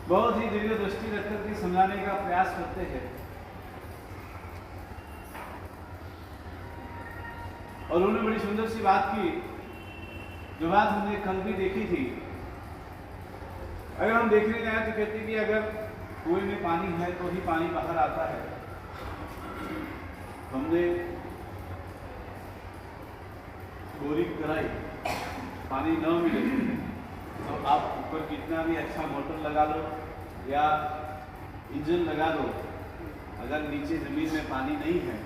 बहुत ही दीर्घ दृष्टि रखकर के समझाने का प्रयास करते हैं और उन्होंने बड़ी सुंदर सी बात की, जो बात हमने कल भी देखी थी। अगर हम देखने जाए तो कहते हैं कि अगर कुएं में पानी है तो ही पानी बाहर आता है। हमने बोरिंग कराई, पानी न मिले तो आप ऊपर कितना भी अच्छा मोटर लगा लो या इंजन लगा दो, अगर नीचे जमीन में पानी नहीं है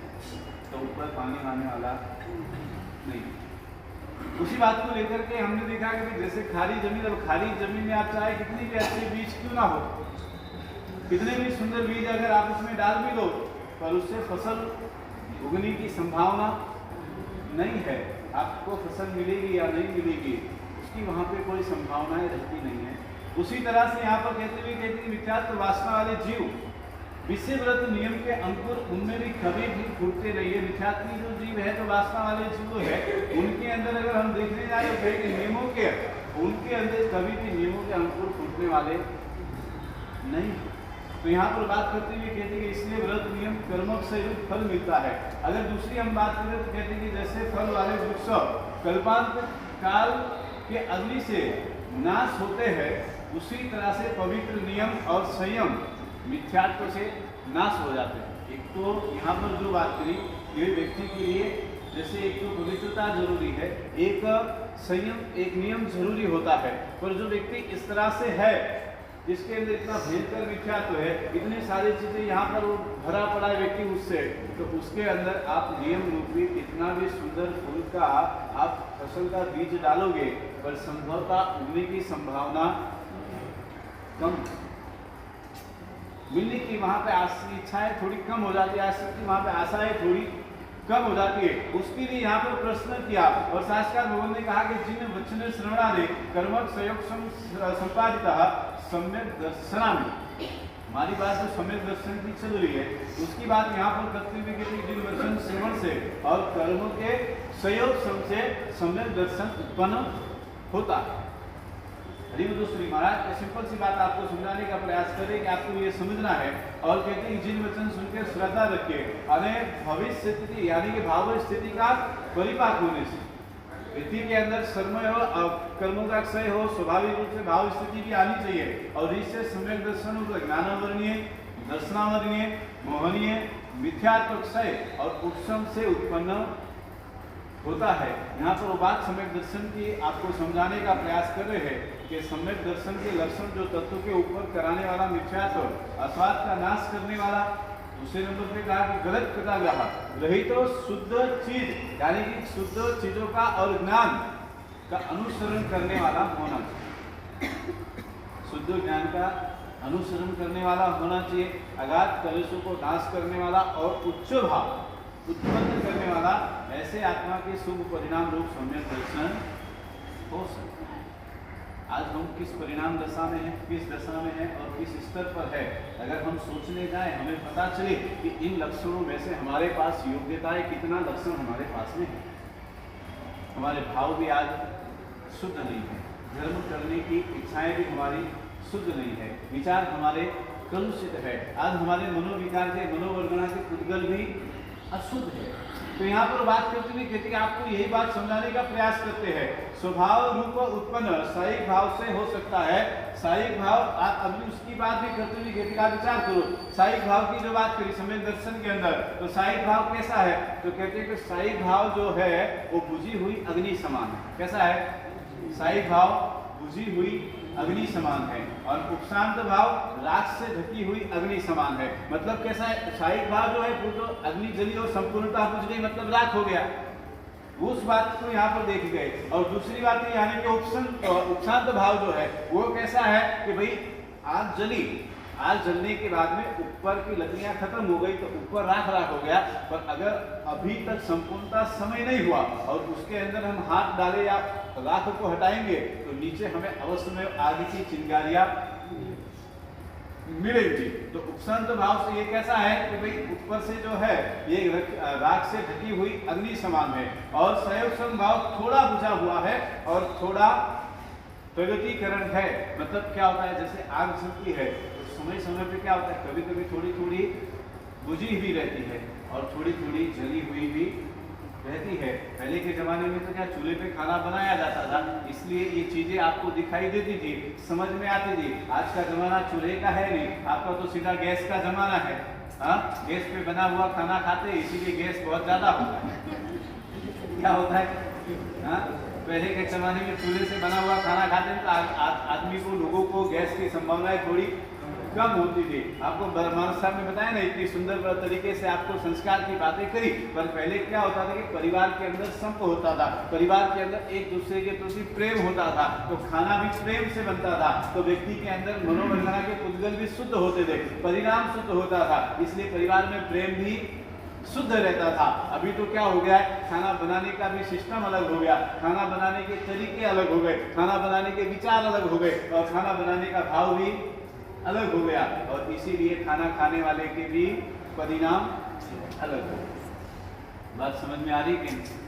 तो ऊपर पानी आने वाला नहीं। उसी बात को लेकर के हमने देखा कि जैसे खाली जमीन, अब खाली जमीन में आप चाहे कितनी भी अच्छे बीज क्यों ना हो, कितने भी सुंदर बीज अगर आप उसमें डाल भी दो, पर उससे फसल उगने की संभावना नहीं है। आपको फसल मिलेगी या नहीं मिलेगी उसकी वहाँ पे कोई संभावनाएं रहती नहीं है। उसी तरह से यहाँ पर कहते हैं मिथ्यात्व वासना वाले जीव विषय व्रत नियम के अंकुर उनमें भी कभी भी फूटते रहिए। मिथ्यात्वी जो जीव है, तो वासना वाले जीव है, उनके अंदर अगर हम देखने जाए तो नियमों के, उनके अंदर कभी भी नियमों के अंकुर फूटने वाले नहीं। तो यहाँ पर बात करते हुए कहते हैं कि इसलिए व्रत नियम कर्मों से फल मिलता है। अगर दूसरी हम बात करें तो कहते हैं कि जैसे फल वाले वृक्ष कल्पांत काल के अग्नि से नाश होते हैं, उसी तरह से पवित्र नियम और संयम मिथ्यात्व से नाश हो जाते हैं। एक तो यहाँ पर जो बात करी, ये व्यक्ति के लिए जैसे एक तो पवित्रता जरूरी है, एक संयम, एक नियम जरूरी होता है। पर जो व्यक्ति इस तरह से है, जिसके अंदर इतना भयंकर मिथ्यात्व है, इतनी सारी चीजें यहाँ पर वो भरा पड़ा है व्यक्ति उससे, तो उसके अंदर आप नियम रूपी कितना भी सुंदर फूल का आप फसल का बीज डालोगे, पर संभवतः उगने की संभावना कम, मिलने की वहाँ पे इच्छाएं थोड़ी कम हो जाती है, आसक्ति वहाँ पे आशाएं थोड़ी कम हो जाती है। उसके लिए यहाँ पर प्रश्न किया और शास्त्रकार भगवान ने कहा कि जिन वचन श्रवणादि कर्मक सहयोग संपादिता सम्यक दर्शनामि, हमारी बात जो सम्यक दर्शन की चल रही है उसकी बात यहाँ पर करते हुए कि जिन वचन श्रवण से और कर्मों के सहयोग से सम्यक दर्शन उत्पन्न होता है। हरिवदोश्री महाराज सिंपल सी बात आपको समझाने का प्रयास करें कि आपको ये समझना है, और कहते हैं जिन वचन सुनकर श्रद्धा रखे, अनेक भविष्य स्थिति यानी कि भाव स्थिति का परिपाक होने से व्यक्ति के अंदर समय हो और कर्मों का क्षय हो, स्वाभाविक रूप से भाव स्थिति भी आनी चाहिए। और इससे सम्यक दर्शन हो तो ज्ञानावर्णीय, दर्शनावर्णीय, मोहनीय, मिथ्यात्व क्षय और उपशम से उत्पन्न होता है। यहाँ पर वो बात सम्यक दर्शन की आपको समझाने का प्रयास कर रहे हैं कि सम्यक दर्शन के लक्षण जो तत्व के ऊपर कराने वाला मिथ्यात्व, अस्वाद का नाश करने वाला, दूसरे नंबर पे कहा कि गलत कृताग्रह रही तो शुद्ध चीज यानी कि शुद्ध चीजों का और ज्ञान का अनुसरण करने वाला होना चाहिए, शुद्ध ज्ञान का अनुसरण करने वाला होना चाहिए, अगाध कलशों को नाश करने वाला और उच्च भाव उत्पन्न करने वाला, ऐसे आत्मा के शुभ परिणाम रूप सम्यक दर्शन हो सकता है। आज हम किस परिणाम दशा में हैं, किस दशा में हैं और किस स्तर पर है, अगर हम सोचने जाएं हमें पता चले कि इन लक्षणों में से हमारे पास योग्यता है, कितना लक्षण हमारे पास में है। हमारे भाव भी आज शुद्ध नहीं है, धर्म करने की इच्छाएं भी हमारी शुद्ध नहीं है, विचार हमारे कलुषित है, आज हमारे मनोविकार के मनोवर्गणा के उद्गल भी अशुद्ध है। तो यहाँ पर बात करते हुए कहते हैं आपको यही बात समझाने का प्रयास करते हैं, स्वभाव रूप उत्पन्न सायिक भाव से हो सकता है। सायिक भाव अभी उसकी बात भी करते हुए कहते हैं विचार करो, सायिक भाव की जो बात करी सम्यक दर्शन के अंदर, तो सायिक भाव कैसा है, तो कहते हैं कि सायिक भाव जो है वो बुझी हुई अग्नि समान है। कैसा है, सायिक भाव बुझी हुई अग्नि समान है, और उपशांत भाव राख से ढकी हुई अग्नि समान है। मतलब कैसा है, सायिक भाव जो है वो तो अग्नि जली और संपूर्णता बुझ गई, मतलब राख हो गया, उस बात को यहाँ पर देख गए। और दूसरी बात यानी कि उपशांत भाव जो है वो कैसा है कि भाई आग जली, आग जलने के बाद में ऊपर की लकड़ियां खत्म हो गई तो ऊपर राख राख हो गया, पर अगर अभी तक संपूर्णता समय नहीं हुआ और उसके अंदर हम हाथ डाले या राख को हटाएंगे तो नीचे हमें अवश्य में आग की चिंगारियां मिलेगी। तो उपसंत भाव से ये कैसा है कि भाई ऊपर से जो है ये राख से ढकी हुई अग्नि समान है, और संयोग भाव थोड़ा बुझा हुआ है और थोड़ा प्रगतिकरण है। मतलब क्या होता है, जैसे आग जलती है तो समय समय पे क्या होता है, कभी कभी थोड़ी थोड़ी बुझी हुई रहती है और थोड़ी थोड़ी जली हुई भी रहती है। पहले के जमाने में तो क्या चूल्हे पे खाना बनाया जाता था, इसलिए ये चीजें आपको दिखाई देती थी, समझ में आती थी। आज का जमाना चूल्हे का है नहीं, आपका तो सीधा गैस का जमाना है। हाँ, गैस पे बना हुआ खाना खाते, इसीलिए गैस बहुत ज्यादा होता है। क्या होता है, हाँ, पहले के जमाने में चूल्हे से बना हुआ खाना खाते हैं तो आदमी को, लोगों को गैस की संभावनाएं थोड़ी कम होती थी। आपको मानस साहब ने बताया ना, इतनी सुंदर तरीके से आपको संस्कार की बातें करी। पर पहले क्या होता था कि परिवार के अंदर संप होता था, परिवार के अंदर एक दूसरे के प्रति प्रेम होता था, तो खाना भी प्रेम से बनता था, तो व्यक्ति के अंदर मनोवंजना के उद्गल भी शुद्ध होते थे, परिणाम शुद्ध होता था, इसलिए परिवार में प्रेम भी शुद्ध रहता था। अभी तो क्या हो गया है, खाना बनाने का भी सिस्टम अलग हो गया, खाना बनाने के तरीके अलग हो गए, खाना बनाने के विचार अलग हो गए और खाना बनाने का भाव भी अलग हो गया, और इसीलिए खाना खाने वाले के भी परिणाम अलग हो गए। बात समझ में आ रही कि नहीं?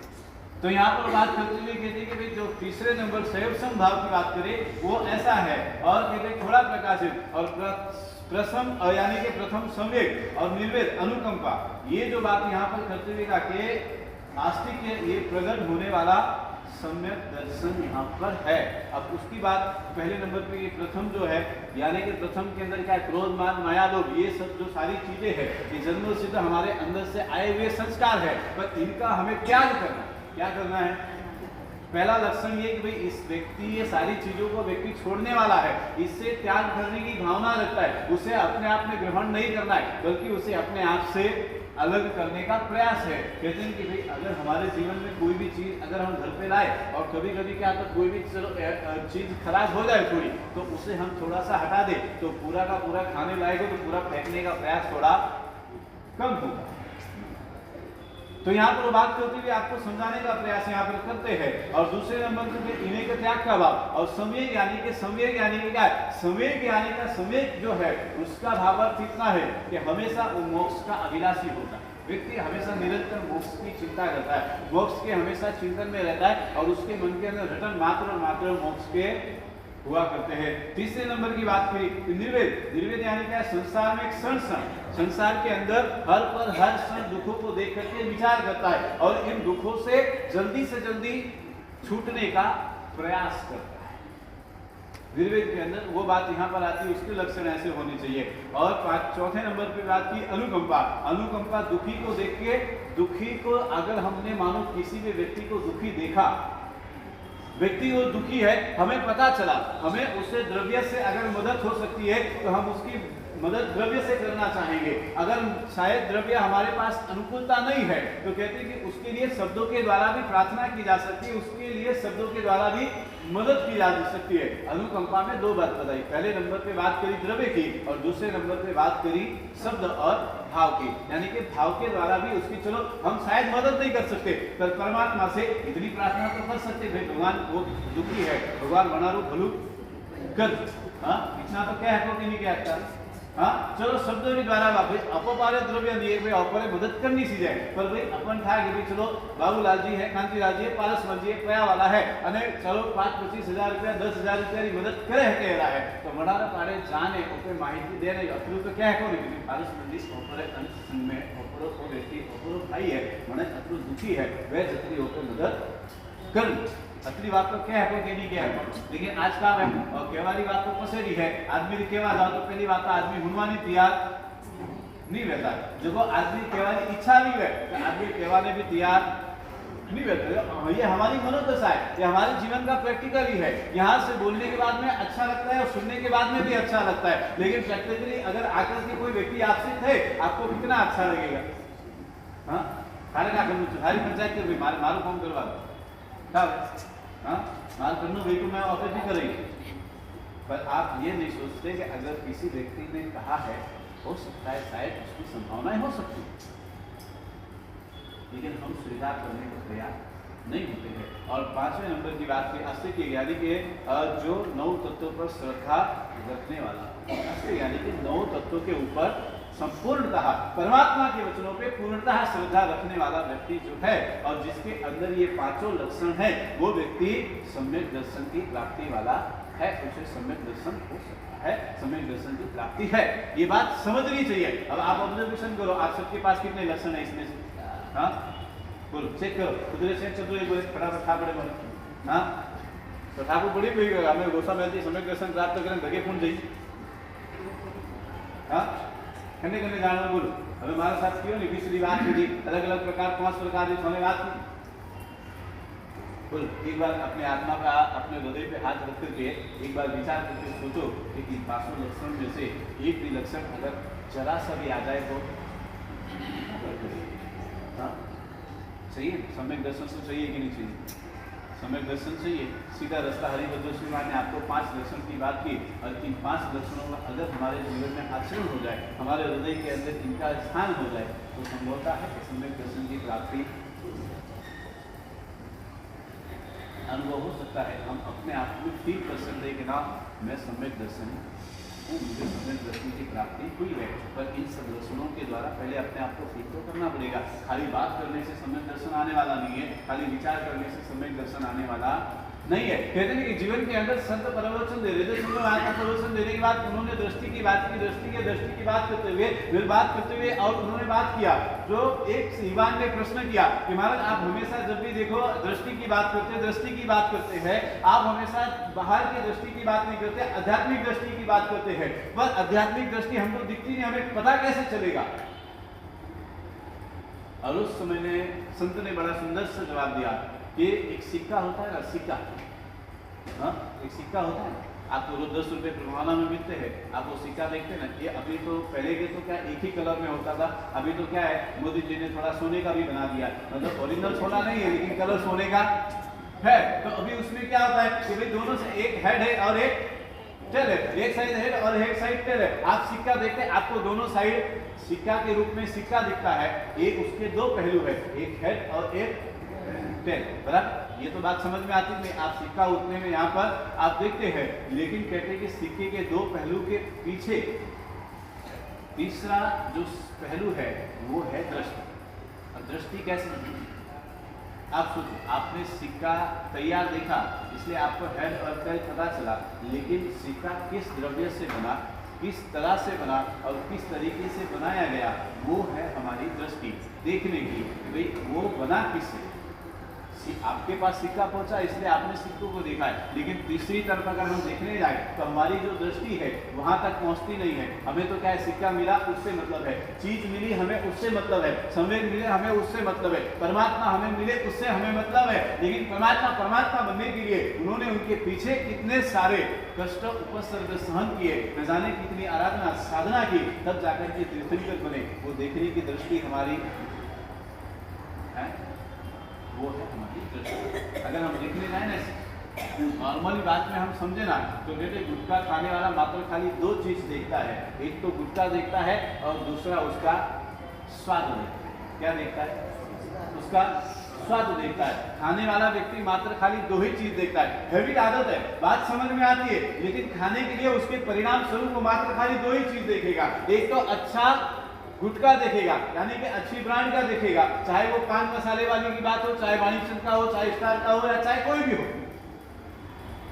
तो यहाँ पर बात करते हुए कहते हैं कि भाई जो तीसरे नंबर संयोग भाव की बात करें वो ऐसा है, और कहते हैं थोड़ा प्रकाशित और प्रथम यानी कि प्रथम संवेग और निर्वेद अनुकंपा। ये जो बात यहाँ पर करते हुए कि आस्तिक ये प्रकट होने वाला सम्यक दर्शन यहाँ पर है। अब उसकी बात पहले नंबर पे ये प्रथम जो है, यानी कि प्रथम के अंदर क्या है, क्रोध मान माया लोभ, ये सब जो सारी चीजें हैं ये जन्म सिद्ध हमारे अंदर से आए हुए संस्कार है, पर इनका हमें त्याग करना। क्या करना है? पहला लक्षण ये कि भाई इस व्यक्ति ये सारी चीजों को व्यक्ति छोड़ने वाला है, इससे त्याग करने की भावना रखता है, उसे अपने आप में ग्रहण नहीं करना है, बल्कि उसे अपने आप से अलग करने का प्रयास है। कहते हैं कि भाई अगर हमारे जीवन में कोई भी चीज अगर हम घर पे लाए और कभी कभी क्या तो कोई भी चीज खराब हो जाए थोड़ी, तो उसे हम थोड़ा सा हटा दे तो पूरा का पूरा खाने लायक हो तो पूरा फेंकने का प्रयास थोड़ा कम होगा। तो यहाँ पर बात करते हुए आपको समझाने का प्रयास यहाँ पर करते हैं। और दूसरे नंबर पे इन्हीं के त्याग का भाव, और संवेग यानी कि संवेग यानी कि क्या है, संवेग यानी का संवेग जो है उसका भावार्थ इतना है कि हमेशा वो मोक्ष का अभिलाषी होता है। व्यक्ति हमेशा निरंतर मोक्ष की चिंता करता है, मोक्ष के हमेशा चिंतन में रहता है, और उसके मन के अंदर रटन मात्र और मात्र मोक्ष के हुआ करते हैं। तीसरे नंबर की बात करी निर्वेद, निर्वेद यानी क्या, संसार में एक क्षण संसार के अंदर हर पर हर क्षण दुखों को देख करके विचार करता है और इन दुखों से जल्दी छूटने का प्रयास करता है। निर्वेद के अंदर वो बात यहाँ पर आती है, उसके लक्षण ऐसे होने चाहिए। और चौथे नंबर पे बात की अनुकंपा। अनुकंपा दुखी को देख के, दुखी को अगर हमने मानो किसी भी व्यक्ति को दुखी देखा, व्यक्ति वो दुखी है, हमें पता चला, हमें उससे द्रव्य से अगर मदद हो सकती है तो हम उसकी मदद द्रव्य से करना चाहेंगे। अगर शायद द्रव्य हमारे पास अनुकूलता नहीं है तो कहते हैं कि उसके लिए शब्दों के द्वारा भी प्रार्थना की जा सकती है, उसके लिए शब्दों के द्वारा भी मदद की जा सकती है। अनुकंपा में दो बात बताई, पहले नंबर पे बात करी द्रव्य की और दूसरे नंबर पे बात करी शब्द और भाव की, यानी कि भाव के द्वारा भी उसकी, चलो हम शायद मदद नहीं कर सकते पर परमात्मा से इतनी प्रार्थना तो कर सकते, भाई भगवान वो दुखी है, भगवान बनारू भलू कर, हाँ इतना तो क्या है, नहीं क्या, हाँ चलो शब्द द्वारा अपपारे द्रव्य दिए भाई अपरे मदद करनी सी जाए, पर भाई अपन था कि भाई चलो बाबूलाल जी है, कांतिलाल जी है, पारसमल जी है, पया वाला है, अने चलो 5-25 हज़ार रुपया 10,000 रुपया की मदद करे है कह रहा है, तो मडारा पारे जाने ओपे माहिती दे रहे अतरू तो क्या है कोनी कि पारसमल जी ओपरे अंत में ओपरो को व्यक्ति ओपरो भाई है, मने अतरू दुखी है, वे जतरी ओपे मदद कर। असली बात तो क्या है कोई नहीं क्या है, लेकिन आज का है और केवाली बात तो पसेरी है, आदमी ने केवा जाओ तो पहली बात तो आदमी हुनवानी तैयार नहीं रहता, जब आदमी केवाली इच्छा नहीं है तो आदमी केवाने भी तैयार नहीं रहता। ये हमारी मनोदशा है, ये हमारे जीवन का प्रैक्टिकल ही है। यहाँ से बोलने के बाद में अच्छा लगता है और सुनने के बाद में भी अच्छा लगता है, लेकिन प्रैक्टिकली अगर आकर के कोई व्यक्ति आपसे थे आपको कितना अच्छा लगेगा। हाँ सारे क्या करना, सारी पंचायत के मारू काम करवा दो, हाँ माल करना भाई तो मैं ऑफिस ही करेगी, पर आप ये नहीं सोचते कि अगर किसी व्यक्ति ने कहा है, हो सकता है शायद उसकी संभावनाएं हो सकती है, लेकिन हम स्वीकार करने को तैयार नहीं होते हैं। और 5वें नंबर की बात की आस्तिक यानी कि जो 9 तत्वों पर श्रद्धा रखने वाला, आस्तिक यानी कि 9 तत्वों के ऊपर संपूर्णतः परमात्मा के वचनों पे पूर्णतः श्रद्धा रखने वाला व्यक्ति जो है और जिसके अंदर ये 5 लक्षण है, वो व्यक्ति सम्यक दर्शन की प्राप्ति वाला है, उसे सम्यक दर्शन हो सकता है, सम्यक दर्शन की प्राप्ति है। ये बात समझनी चाहिए। अब आप ऑब्जर्वेशन करो, आप सबके पास कितने लक्षण है इसमें से? हाँ बोलो, चेक करो, खुदरे चेक चतुर बोले फटाफट था पड़े बोले। हाँ तो ठाकुर पड़ी भी हमें गोसा में सम्यक दर्शन प्राप्त करें भगे कौन जाइए? हाँ कन्ने कन्ने जाना बोलो, हमें हमारे साथ क्यों नहीं पिछली बात की अलग अलग प्रकार 5 प्रकार की होने बात की बोल। एक बार अपने आत्मा का अपने हृदय पे हाथ रख करके एक बार विचार करके सोचो कि इन 5 लक्षण में से एक भी लक्षण अगर जरा सा भी आ जाए तो चाहिए, सम्यक दर्शन से चाहिए कि नहीं चाहिए? सम्यक दर्शन चाहिए। सीधा रास्ता हरिभद्र श्री ने आपको 5 लक्षण की बात की और इन 5 लक्षणों का अगर हमारे जीवन में आचरण हो जाए, हमारे हृदय के अंदर इनका स्थान हो जाए तो संभवता है कि सम्यक दर्शन की प्राप्ति अनुभव हो सकता है। हम अपने आप में फील कर सकते हैं कि ना मैं सम्यक दर्शन हूँ, मुझे सम्यक दर्शन की प्राप्ति हुई है। पर इन सब लक्षणों के द्वारा पहले अपने आप को फील तो करना पड़ेगा। खाली बात करने से सम्यक दर्शन आने वाला नहीं है, खाली विचार करने से सम्यक दर्शन आने वाला नहीं है। कहते हैं कि जीवन के अंदर संत प्रवचन दे रहे थे, सुनो आत्मा प्रवचन देने के बाद उन्होंने दृष्टि की बात की, दृष्टि की बात करते हुए फिर बात करते हुए और उन्होंने बात किया जो एक युवान ने प्रश्न किया कि महाराज आप हमेशा जब भी देखो दृष्टि की बात करते हैं, आप हमेशा बाहर की दृष्टि की बात नहीं करते, आध्यात्मिक दृष्टि की बात करते हैं। पर आध्यात्मिक दृष्टि हमको दिखती नहीं, हमें पता कैसे चलेगा? और उस समय ने संत ने बड़ा सुंदर से जवाब दिया कि एक सिक्का होता है ना, सिक्का, हाँ एक सिक्का होता है, आपको रोज 10 रुपए प्रमाणा में मिलते हैं, आप वो सिक्का देखते हैं ना, ये अभी तो पहले के तो क्या एक ही कलर में होता था, अभी तो क्या है मोदी जी ने थोड़ा सोने का भी बना दिया, मतलब ओरिजिनल सोना नहीं है लेकिन कलर सोने का है। तो अभी उसमें क्या होता है कि भाई दोनों से एक हेड है और एक टेल है, एक साइड हेड और एक साइड टेल है। आप सिक्का देखते हैं, आपको दोनों साइड सिक्का के रूप में सिक्का दिखता है, एक उसके 2 पहलू है, एक हेड और एक टेल, बराबर? ये तो बात समझ में आती नहीं। आप सिक्का उतने में यहाँ पर आप देखते हैं, लेकिन कहते हैं कि सिक्के के 2 पहलू के पीछे तीसरा जो पहलू है वो है दृष्टि। और दृष्टि कैसे? आप सोचिए, आपने सिक्का तैयार देखा इसलिए आपको हेड और टेल पता चला, लेकिन सिक्का किस द्रव्य से बना, किस तरह से बना और किस तरीके से बनाया गया, वो है हमारी दृष्टि देखने की। भाई वो बना किससे? आपके पास सिक्का पहुंचा इसलिए आपने सिक्कों को देखा है, लेकिन तीसरी तरफ अगर हम देखने जाए तो हमारी जो दृष्टि है वहां तक पहुंचती नहीं है। हमें तो क्या है, सिक्का मिला उससे मतलब है, चीज मिली हमें उससे मतलब है, संवेद मिले हमें उससे मतलब है, परमात्मा हमें मिले उससे हमें मतलब है। लेकिन परमात्मा बनने के लिए उन्होंने उनके पीछे कितने सारे कष्ट उपसर्ग सहन किए, न जाने कितनी आराधना साधना की, तब जाकर के तीर्थंकर बने। वो देखने की दृष्टि हमारी है, वो है हमारी दृष्टि। अगर हम देखने जाए ना नॉर्मली बात में हम समझे ना तो कहते गुटखा खाने वाला मात्र खाली 2 चीज देखता है, एक तो गुटखा देखता है और दूसरा उसका स्वाद देखता है। क्या देखता है? उसका स्वाद देखता है। खाने वाला व्यक्ति मात्र खाली 2 ही चीज देखता है। हैबिट आदत है, बात समझ में आती है, लेकिन खाने के लिए उसके परिणाम स्वरूप वो मात्र खाली 2 ही चीज देखेगा। एक तो अच्छा गुटखा देखेगा, यानी कि अच्छी ब्रांड का देखेगा, चाहे वो पान मसाले वाली की बात हो, चाहे वाणिज्य का हो, चाहे स्टार का हो या चाहे कोई भी हो,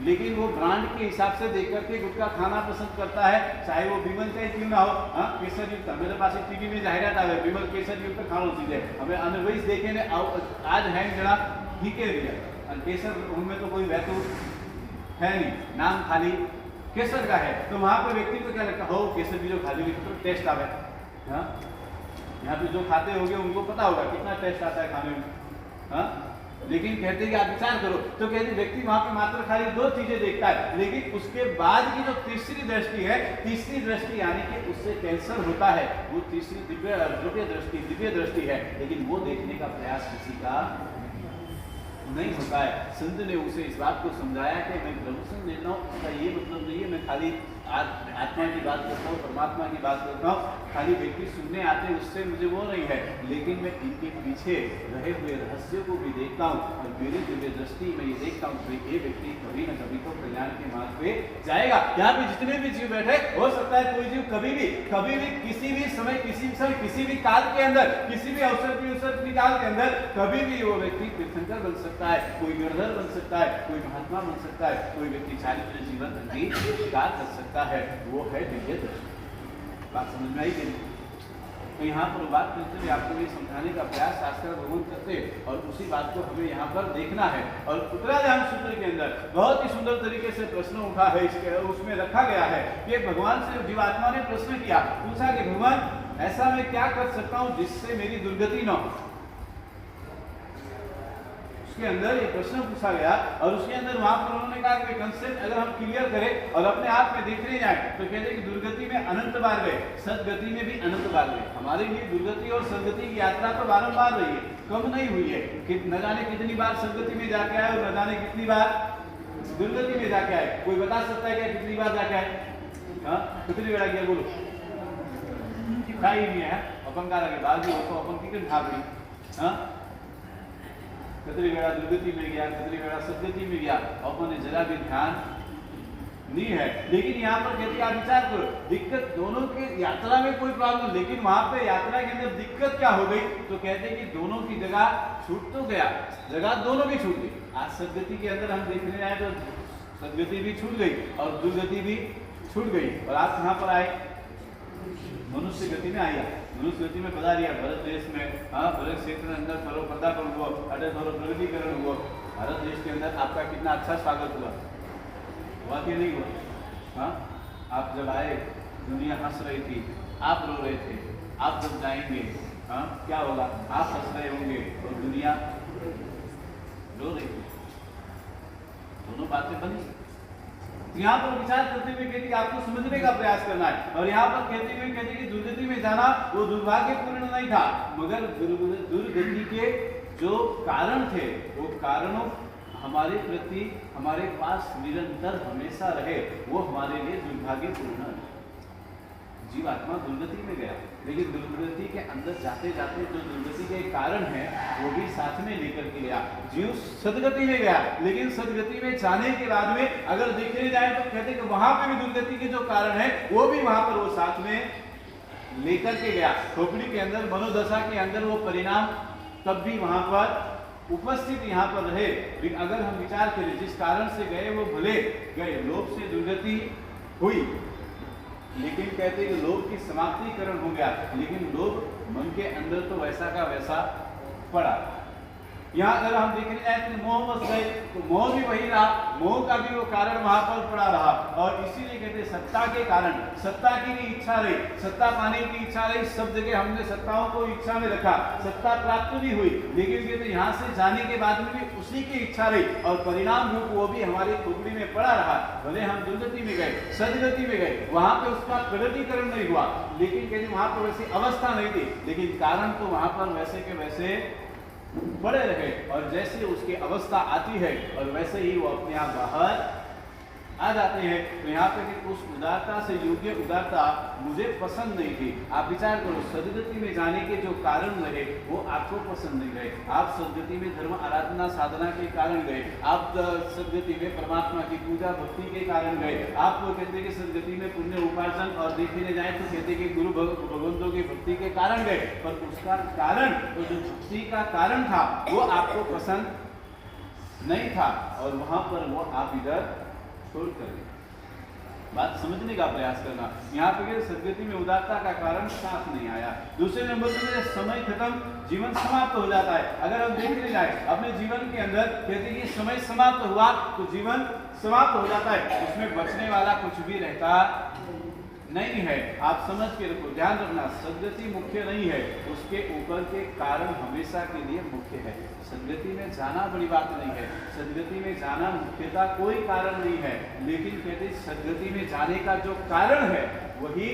लेकिन वो ब्रांड के हिसाब से देख करके गुटखा खाना पसंद करता है, चाहे वो विमल का ही क्यों ना हो। हाँ केसर युक्त, मेरे पास एक टीवी में जाहिरात आ गई, विमल केसर युक्त खाना चीज है, हमें अनवैस देखे ने आज हैंग जरा ही के दिया और केसर उनमें तो कोई वैसे है नहीं, नाम खाली केसर का है। तो वहां पर व्यक्ति को क्या लगता हो, केसर भी जो खाली तो टेस्ट आवे। हाँ यहाँ पे जो खाते होंगे उनको पता होगा कितना टेस्ट आता है खाने में। हाँ लेकिन कहते हैं कि आप विचार करो तो कहते व्यक्ति वहां पे मात्र खाली 2 चीजें देखता है, लेकिन उसके बाद की जो तीसरी दृष्टि है, तीसरी दृष्टि यानी कि उससे कैंसर होता है, वो तीसरी दिव्य दृष्टि है, लेकिन वो देखने का प्रयास किसी का नहीं होता है। संत ने उसे इस बात को समझाया कि मैं ब्रह्म संग लेता हूँ, उसका ये मतलब नहीं है मैं खाली आत्मा की बात करता हूँ, परमात्मा की बात करता हूँ, खाली व्यक्ति सुनने आते उससे मुझे वो नहीं है, लेकिन मैं इनके पीछे रहे हुए रहस्यों को भी देखता हूँ और मेरी दिव्य दृष्टि में ये देखता हूँ कि ये व्यक्ति कभी न कभी तो कल्याण के मार्ग पे जाएगा। यहाँ पे जितने भी जीव बैठे, हो सकता है कोई जीव कभी भी किसी भी समय किसी भी काल के अंदर, किसी भी अवसर की काल के अंदर कभी भी वो व्यक्ति तीर्थंकर बन सकता है, कोई गिरधर बन सकता है, कोई महात्मा बन सकता है, कोई व्यक्ति चारित्र जीवन की स्वीकार कर सकता है। वो है दिव्य दृष्टि। बात समझ में आई कि नहीं? तो यहाँ पर बात करते हुए आपको ये समझाने का प्रयास शास्त्र भगवान करते और उसी बात को हमें यहाँ पर देखना है। और उत्तराध्यान सूत्र के अंदर बहुत ही सुंदर तरीके से प्रश्न उठा है, इसके उसमें रखा गया है कि भगवान से जीवात्मा ने प्रश्न किया, पूछा कि भगवान ऐसा मैं क्या कर सकता हूँ जिससे मेरी दुर्गति न हो। उसके अंदर ये प्रश्न पूछा गया और उसके अंदर वहां पर उन्होंने कहा कि कंसेप्ट अगर हम क्लियर करें और अपने आप में देखते जाए तो कहते हैं कि दुर्गति में अनंत बार गए, सदगति में भी अनंत बार गए। हमारे लिए दुर्गति और सदगति की यात्रा तो बारंबार रही है, कम नहीं हुई है कि न जाने कितनी बार सदगति में जाके आए और न जाने कितनी बार दुर्गति में जाके आए। कोई बता सकता है क्या कितनी बार जाके आए? हाँ, कितनी बेड़ा गया बोलो? ही नहीं है अपन का लगे बात भी हो तो अपन की ठाक रही। हाँ, कितनी बेड़ा दुर्गति में गया, कितनी बेड़ा सदगति में गया, अपन ने जरा भी ध्यान नहीं है। लेकिन यहाँ पर कहते आप विचार करो, दिक्कत दोनों के यात्रा में कोई प्रॉब्लम, लेकिन वहां पे यात्रा के अंदर दिक्कत क्या हो गई? तो कहते कि दोनों की जगह छूट तो गया, जगह दोनों भी छूट गई। आज सदगति के अंदर हम देखने जाए तो सदगति भी छूट गई और दुर्गति भी छूट गई। और आप कहाँ पर आए? मनुष्य गति में आया, मनुष्य गति में बता दिया भारत देश में। हाँ, भरत क्षेत्र के अंदर थोड़ा पदार्पण हुआ, अटे थोड़ा प्रगतिकरण हुआ। भारत देश के अंदर आपका कितना अच्छा स्वागत हुआ कि नहीं हुआ? हाँ, आप जब आए दुनिया हंस रही थी, आप रो रहे थे। आप जब जाएंगे, हाँ, क्या होगा? आप हंस रहे होंगे और दुनिया रो रही थी। दोनों बातें बनी। यहाँ पर विचार करते हुए कहते आपको समझने का प्रयास करना है। और यहाँ पर कहते कि दुर्गति में जाना वो दुर्भाग्यपूर्ण नहीं था, मगर दुर्गति के जो कारण थे वो कारणों हमारे प्रति हमारे पास निरंतर हमेशा रहे, वो हमारे लिए दुर्भाग्यपूर्ण है। जीवात्मा दुर्गति में गया, लेकिन दुर्गति के अंदर जाते जाते जो दुर्गति के कारण है वो भी साथ में लेकर के गया। जीव सदगति में गया, लेकिन सदगति में जाने के बाद में अगर देखने जाए तो कहते कि वहां पे भी दुर्गति के जो कारण है वो भी वहां पर वो साथ में लेकर के गया। खोपड़ी के अंदर मनोदशा के अंदर वो परिणाम तब भी वहां पर उपस्थित यहाँ पर रहे। अगर हम विचार करें जिस कारण से गए वो भले गए, लोभ से दुर्गति हुई, लेकिन कहते हैं कि लोभ की समाप्तिकरण हो गया, लेकिन लोभ मन के अंदर तो वैसा का वैसा पड़ा। यहाँ अगर हम देखने जाए तो मोह बस गए तो मोह भी वही रहा, मोह का भी वो कारण वहां पर पड़ा रहा। और इसीलिए कहते सत्ता के कारण, सत्ता की भी इच्छा रही, सत्ता पाने की इच्छा रही, सब जगह हमने सत्ताओं को इच्छा में रखा, सत्ता प्राप्त भी हुई, लेकिन कहते यहाँ से जाने के बाद में भी उसी की इच्छा रही और परिणाम रूप वो भी हमारी खोपड़ी में पड़ा रहा। भले हम दुर्गति में गए, सदगति में गए, वहां पे उसका प्रगतिकरण नहीं हुआ, लेकिन कहते वहां पर वैसी अवस्था नहीं थी, लेकिन कारण तो वहां पर वैसे के वैसे पड़े रहे। और जैसे उसकी अवस्था आती है और वैसे ही वो अपने आप बाहर आ जाते हैं। तो यहाँ पे उस उदारता से योग्य उदारता मुझे पसंद नहीं थी। आप विचार करो, सदगति में जाने के जो कारण रहे वो आपको पसंद नहीं रहे। आप सदगति में धर्म आराधना साधना के कारण गए, आप सदगति में परमात्मा की पूजा भक्ति के कारण गए, आप वो कहते कि सदगति में पुण्य उपार्जन और देखने जाए तो कहते कि गुरु भगवंतों की भक्ति के कारण गए, पर उसका कारण तो जो भक्ति का कारण था वो आपको पसंद नहीं था और वहां पर वो आप इधर छोड़ कर बात समझने का प्रयास करना। यहाँ पे सदगति में उदारता का कारण साफ नहीं आया। दूसरे नंबर पे समय खत्म, जीवन समाप्त हो जाता है। अगर हम देखने जाए अपने जीवन के अंदर कहते कि समय समाप्त हुआ तो जीवन समाप्त हो जाता है, उसमें बचने वाला कुछ भी रहता नहीं है। आप समझ के रखो, ध्यान रखना, सदगति मुख्य नहीं है, उसके ऊपर के कारण हमेशा के लिए मुख्य है। सदगति में जाना बड़ी बात नहीं है, सदगति में जाना मुख्यता कोई कारण नहीं है, लेकिन कहते सदगति में जाने का जो कारण है वही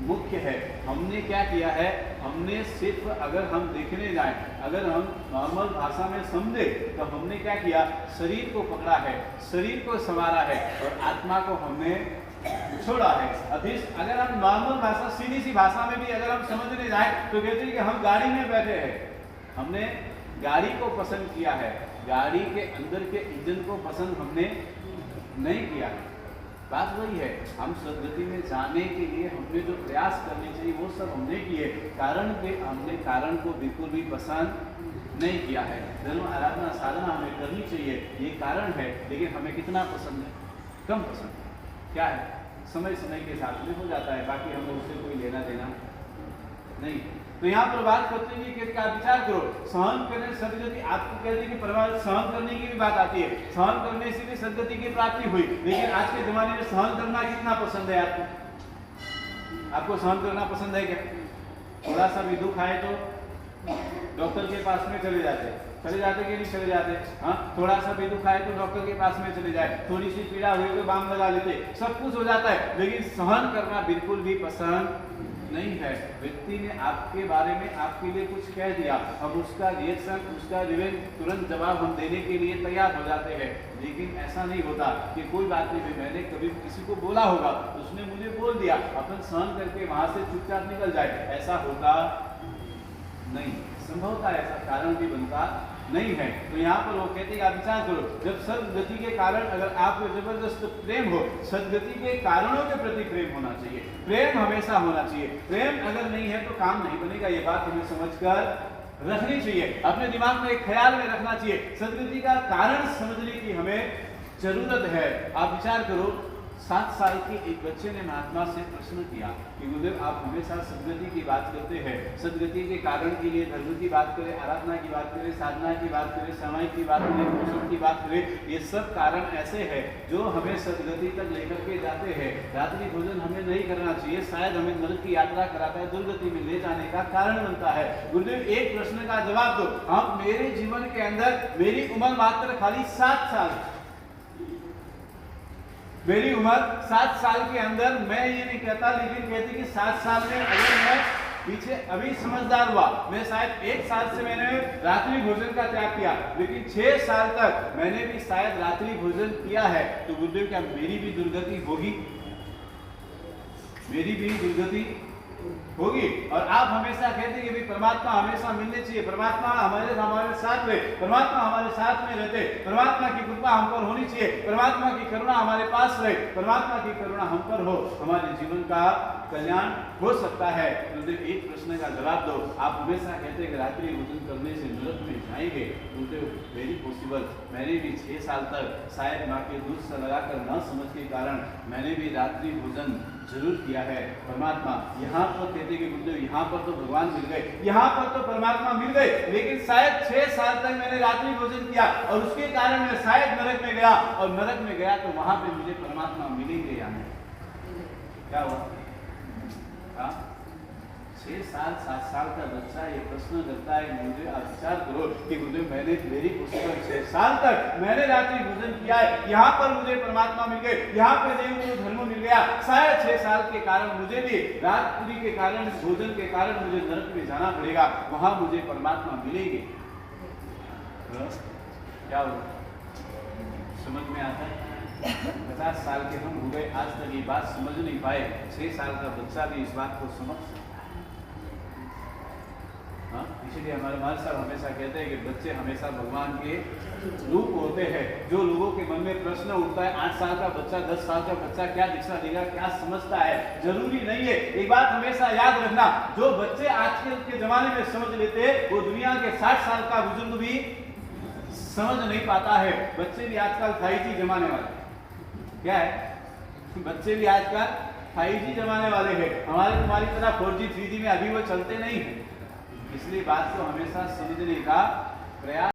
मुख्य है। हमने क्या किया है, हमने सिर्फ अगर हम देखने जाए, अगर हम नॉर्मल भाषा में समझे तो हमने क्या किया, शरीर को पकड़ा है, शरीर को संवारा है और आत्मा को हमने छोड़ा है। अगर हम नॉर्मल भाषा, सीधी सी भाषा में भी अगर हम समझने जाए तो कहते हैं कि हम गाड़ी में बैठे हैं, हमने गाड़ी को पसंद किया है, गाड़ी के अंदर के इंजन को पसंद हमने नहीं किया है। बात वही है, हम सदगति में जाने के लिए हमने जो प्रयास करने चाहिए वो सब हमने किए, हमने कारण को बिल्कुल भी पसंद नहीं किया है। धर्म आराधना साधना हमें करनी चाहिए, ये कारण है, लेकिन हमें कितना पसंद है, कम पसंद है। क्या है, समय समय के साथ में हो जाता है, बाकी हमें उससे कोई लेना देना नहीं। तो यहाँ पर बात करते हैं कि आप विचार करो, सहन करने सदगति, आपको कहते हैं कि परमात्मा सहन करने की भी बात आती है, सहन करने से भी सदगति की प्राप्ति हुई, लेकिन आज के जमाने में सहन करना कितना पसंद है आपको? आपको सहन करना पसंद है क्या? थोड़ा सा भी दुख आए तो डॉक्टर के पास में चले जाते कि नहीं चले जाते? हाँ, थोड़ा सा भी दुख आए तो डॉक्टर के पास में चले जाए, थोड़ी सी पीड़ा हुई तो बाम लगा लेते, सब कुछ हो जाता है, लेकिन सहन करना बिल्कुल भी पसंद नहीं है। व्यक्ति ने आपके बारे में आपके लिए कुछ कह दिया, हम उसका रिएक्शन, उसका रिवेंज, तुरंत जवाब हम देने के लिए तैयार हो जाते हैं, लेकिन ऐसा नहीं होता कि कोई बात नहीं, मैंने कभी किसी को बोला होगा, उसने मुझे बोल दिया, अपन सहन करके वहां से चुपचाप निकल जाए, ऐसा होता नहीं। संभवतः ऐसा कारण भी बनता नहीं है। तो यहाँ पर वो कहते हैं आप विचार करो, जब सदगति के कारण अगर आपको जबरदस्त प्रेम हो, सदगति के कारणों के प्रति प्रेम होना चाहिए, प्रेम हमेशा होना चाहिए। प्रेम अगर नहीं है तो काम नहीं बनेगा, ये बात हमें समझकर रखनी चाहिए, अपने दिमाग में एक ख्याल में रखना चाहिए। सदगति का कारण समझने की हमें जरूरत है। आप विचार करो, 7 साल के एक बच्चे ने महात्मा से प्रश्न किया कि गुरुदेव आप हमेशा सदगति की बात करते हैं, सदगति के कारण के लिए धर्म की बात करें, आराधना की बात करें, साधना की बात करें, समय की बात करें, पोषण की बात करें, ये सब कारण ऐसे हैं जो हमें सदगति तक लेकर के जाते हैं। रात्रि भोजन हमें नहीं करना चाहिए, शायद हमें नरक की यात्रा कराता है, दुर्गति में ले जाने का कारण बनता है। गुरुदेव एक प्रश्न का जवाब दो, हम मेरे जीवन के अंदर, मेरी उम्र मात्र खाली 7 साल, मेरी उम्र 7 साल के अंदर, मैं ये नहीं कहता, लेकिन कहती कि 7 साल में अगर मैं पीछे अभी समझदार हुआ, मैं शायद 1 साल से मैंने रात्रि भोजन का त्याग किया, लेकिन 6 साल तक मैंने भी शायद रात्रि भोजन किया है, तो गुरुदेव क्या मेरी भी दुर्गति होगी? मेरी भी दुर्गति होगी। और आप हमेशा कहते हैं कि परमात्मा हमेशा मिलने चाहिए, परमात्मा हमारे साथ रहे, परमात्मा हमारे साथ में रहते, परमात्मा की कृपा हम पर होनी चाहिए, परमात्मा की करुणा हमारे पास रहे, परमात्मा की करुणा हम पर हो, हमारे जीवन का कल्याण हो सकता है। गुरुदेव एक प्रश्न का जवाब दो, आप हमेशा कहते हैं कि रात्रि भोजन करने से नरक में जाएंगे, गुरुदेव वेरी पॉसिबल, मैंने भी 6 साल तक शायद माँ के दूध से लगाकर न समझ के कारण मैंने भी रात्रि भोजन जरूर किया है। परमात्मा यहाँ पर कहते कि गुरुदेव यहाँ पर तो भगवान मिल गए, यहाँ पर तो परमात्मा मिल गए, लेकिन शायद 6 साल तक मैंने रात्रि भोजन किया और उसके कारण मैं शायद नरक में गया, और नरक में गया तो वहां पे मुझे परमात्मा मिलेंगे या नहीं? क्या हुआ? 6 साल 7 साल का बच्चा ये प्रश्न करता है, मुझे आप विचार करो कि गुरुदेव मैंने मेरी पुस्तक 6 साल तक मैंने रात्रि भोजन किया है, यहाँ पर मुझे परमात्मा मिल गए, यहाँ पे देव गुरु धर्म मिल गया, शायद 6 साल के कारण मुझे भी रात्रि के कारण, भोजन के कारण मुझे नरक में जाना पड़ेगा, वहां मुझे परमात्मा मिलेंगे। क्या हो समझ में आता है? 50 साल के हम हो गए, आज तक ये बात समझ नहीं पाए, 6 साल का बच्चा भी इस बात को समझ सकता है। इसलिए हमारे महाराज साहब हमेशा कहते हैं कि बच्चे हमेशा भगवान के रूप होते हैं। जो लोगों के मन में प्रश्न उठता है, 8 साल का बच्चा, 10 साल का बच्चा क्या दीक्षा देगा, क्या समझता है, जरूरी नहीं है। एक बात हमेशा याद रखना, जो बच्चे आजकल के जमाने में समझ लेते हैं, वो दुनिया के 60 साल का बुजुर्ग भी समझ नहीं पाता है। बच्चे भी आजकल 5G जमाने वाले, क्या है, बच्चे भी आजकल 5G जमाने वाले हैं, हमारे तुम्हारी तरह 4G 3G में अभी वो चलते नहीं है। इसलिए बात को हमेशा समझने का प्रयास